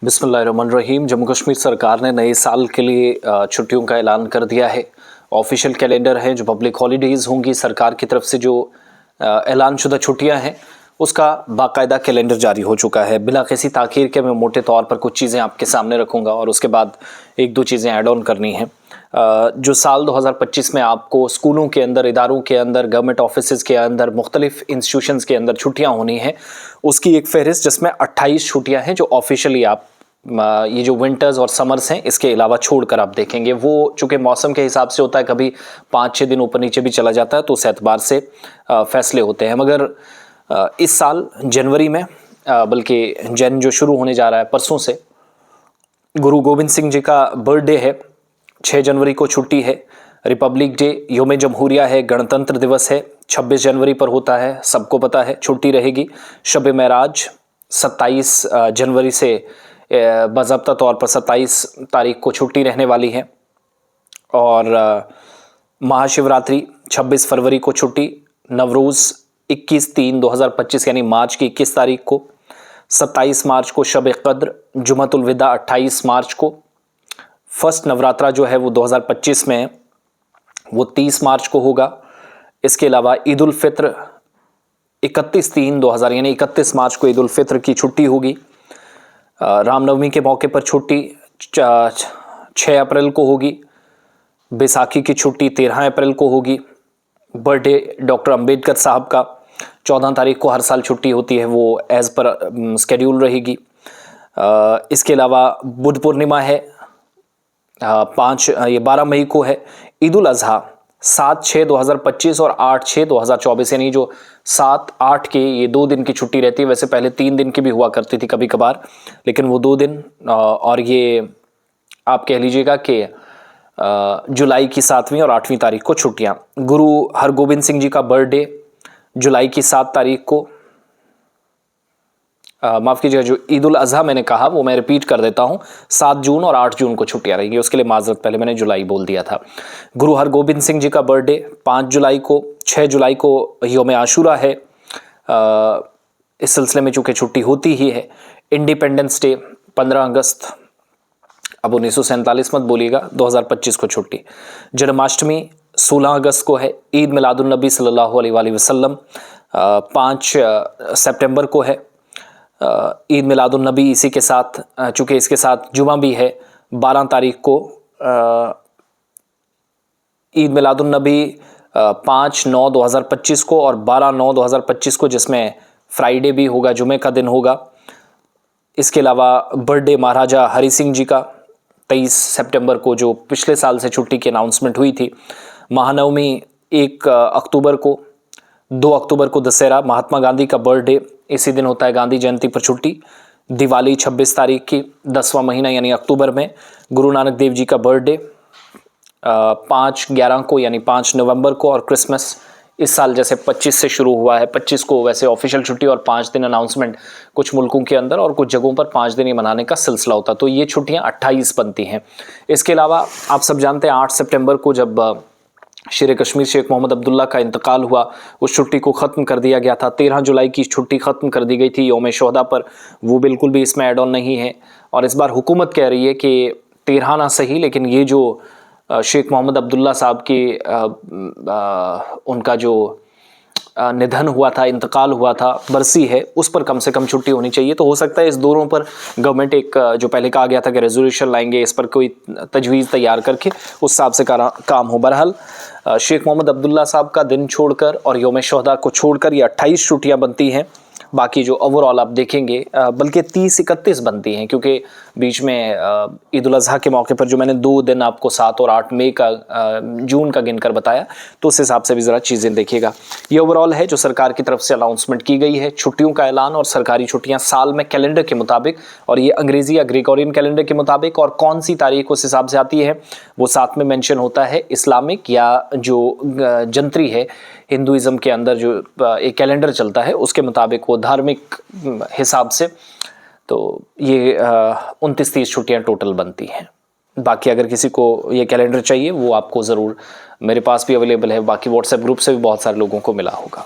बिस्मिल्लाहिर्रहमानिर्रहीम। जम्मू कश्मीर सरकार ने नए साल के लिए छुट्टियों का ऐलान कर दिया है। ऑफिशियल कैलेंडर है, जो पब्लिक हॉलीडेज़ होंगी, सरकार की तरफ से जो ऐलानशुदा छुट्टियां हैं उसका बाकायदा कैलेंडर जारी हो चुका है। बिला किसी ताख़ीर के मैं मोटे तौर पर कुछ चीज़ें आपके सामने रखूँगा और उसके बाद एक दो चीज़ें ऐड ऑन करनी हैं। जो साल 2025 में आपको स्कूलों के अंदर, इदारों के अंदर, गवर्नमेंट ऑफिस के अंदर, मुख्तलिफ इंस्टीट्यूशंस के अंदर छुट्टियाँ होनी हैं, उसकी एक फ़हरिस्त जिसमें 28 छुट्टियाँ हैं जो ऑफिशियली आप ये जो विंटर्स और समर्स हैं इसके अलावा छोड़कर आप देखेंगे। वो चूँकि मौसम के हिसाब से होता है, कभी 5-6 दिन ऊपर नीचे भी चला जाता है, तो उस एतबार से फ़ैसले होते हैं। मगर इस साल जनवरी में, बल्कि जन जो शुरू होने जा रहा है परसों से, गुरु गोबिंद सिंह जी का बर्थडे है। 6 जनवरी को छुट्टी है। रिपब्लिक डे, योम जमहूरिया है, गणतंत्र दिवस है, 26 जनवरी पर होता है, सबको पता है, छुट्टी रहेगी। शब मेराज 27 जनवरी से बाज़ाब्ता तौर पर 27 तारीख को छुट्टी रहने वाली है। और महाशिवरात्रि 26 फरवरी को छुट्टी। नवरोज़ 21/3/2025 यानी मार्च की 21 तारीख को। 27 मार्च को शब क़द्र, जुमअतुल विदा 28 मार्च को। फर्स्ट नवरात्रा जो है वो 2025 में है, वो 30 मार्च को होगा। इसके अलावा ईद उल फित्र 31/3/2000 यानी 31 मार्च को ईद उल फित्र की छुट्टी होगी। रामनवमी के मौके पर छुट्टी 6 अप्रैल को होगी। बैसाखी की छुट्टी 13 अप्रैल को होगी। बर्थडे डॉक्टर अंबेडकर साहब का 14 तारीख को हर साल छुट्टी होती है, वो एज़ पर स्केड्यूल रहेगी। इसके अलावा बुद्ध पूर्णिमा है, 12 मई को है। ईद उल अज़हा 7/6/2025 और 8/6/2024 यानी जो 7-8 के ये 2 दिन की छुट्टी रहती है। वैसे पहले 3 दिन की भी हुआ करती थी कभी कभार, लेकिन वो 2 दिन, और ये आप कह लीजिएगा कि जुलाई की 7वीं और 8वीं तारीख को छुट्टियां। गुरु हरगोबिंद सिंह जी का बर्थडे जुलाई की 7 तारीख को, माफ़ कीजिएगा, जो ईद उल अज़हा मैंने कहा वो मैं रिपीट कर देता हूँ, 7 जून और 8 जून को छुट्टियां रहेंगी, उसके लिए माजरत, पहले मैंने जुलाई बोल दिया था। गुरु हरगोबिंद सिंह जी का बर्थडे 5 जुलाई को। 6 जुलाई को योम आशूरा है। इस सिलसिले में चूँकि छुट्टी होती ही है। इंडिपेंडेंस डे 15 अगस्त, अब 1947 मत बोलिएगा, 2025 को छुट्टी। जन्माष्टमी 16 अगस्त को है। ईद मिलादुन्नबी सल्लल्लाहु अलैहि वसल्लम 5 सितंबर को है। ईद मिलादुन्नबी इसी के साथ, चूँकि इसके साथ जुमा भी है, 12 तारीख को ईद मिलादुन्नबी 5/9/2025 को और 12/9/2025 को, जिसमें फ्राइडे भी होगा, जुमे का दिन होगा। इसके अलावा बर्थडे महाराजा हरि सिंह जी का 23 सितंबर को, जो पिछले साल से छुट्टी की अनाउंसमेंट हुई थी। महानवमी 1 अक्टूबर को। 2 अक्टूबर को दशहरा। महात्मा गांधी का बर्थडे इसी दिन होता है, गांधी जयंती पर छुट्टी। दिवाली 26 तारीख की, 10वां महीना यानी अक्टूबर में। गुरु नानक देव जी का बर्थडे 5/11 को यानी 5 नवंबर को। और क्रिसमस इस साल जैसे 25 से शुरू हुआ है, 25 को वैसे ऑफिशियल छुट्टी और 5 दिन अनाउंसमेंट कुछ मुल्कों के अंदर, और कुछ जगहों पर 5 दिन ही मनाने का सिलसिला होता। तो ये छुट्टियां 28 बनती हैं। इसके अलावा आप सब जानते हैं 8 सितंबर को जब शेर कश्मीर शेख मोहम्मद अब्दुल्ला का इंतकाल हुआ, उस छुट्टी को ख़त्म कर दिया गया था। 13 जुलाई की छुट्टी ख़त्म कर दी गई थी योम शोहदा पर, वो बिल्कुल भी इसमें ऐड ऑन नहीं है। और इस बार हुकूमत कह रही है कि 13 ना सही, लेकिन ये जो शेख मोहम्मद अब्दुल्ला साहब की उनका जो निधन हुआ था, इंतकाल हुआ था, बरसी है, उस पर कम से कम छुट्टी होनी चाहिए। तो हो सकता है इस दोनों पर गवर्नमेंट एक, जो पहले कहा गया था कि रेजोल्यूशन लाएंगे, इस पर कोई तजवीज़ तैयार करके उस हिसाब से काम हो। बहरहाल शेख मोहम्मद अब्दुल्ला साहब का दिन छोड़कर और योम शोहदा को छोड़कर ये 28 छुट्टियाँ बनती हैं। बाकी जो ओवरऑल आप देखेंगे, बल्कि 30-31 बनती हैं, क्योंकि बीच में ईद उल अज़हा के मौके पर जो मैंने 2 दिन आपको 7 और 8 मई का, जून का गिनकर बताया, तो उस हिसाब से भी ज़रा चीज़ें देखिएगा। ये ओवरऑल है जो सरकार की तरफ से अनाउंसमेंट की गई है, छुट्टियों का ऐलान। और सरकारी छुट्टियां साल में कैलेंडर के मुताबिक, और ये अंग्रेज़ी या ग्रेगोरियन कैलेंडर के मुताबिक, और कौन सी तारीख उस हिसाब से आती है वो साथ में मेंशन होता है। इस्लामिक या जो जंतरी है, हिंदुइज़्म के अंदर जो एक कैलेंडर चलता है, उसके मुताबिक, वो धार्मिक हिसाब से। तो ये 29-30 छुट्टियाँ टोटल बनती हैं। बाकी अगर किसी को ये कैलेंडर चाहिए, वो आपको ज़रूर, मेरे पास भी अवेलेबल है, बाकी व्हाट्सएप ग्रुप से भी बहुत सारे लोगों को मिला होगा।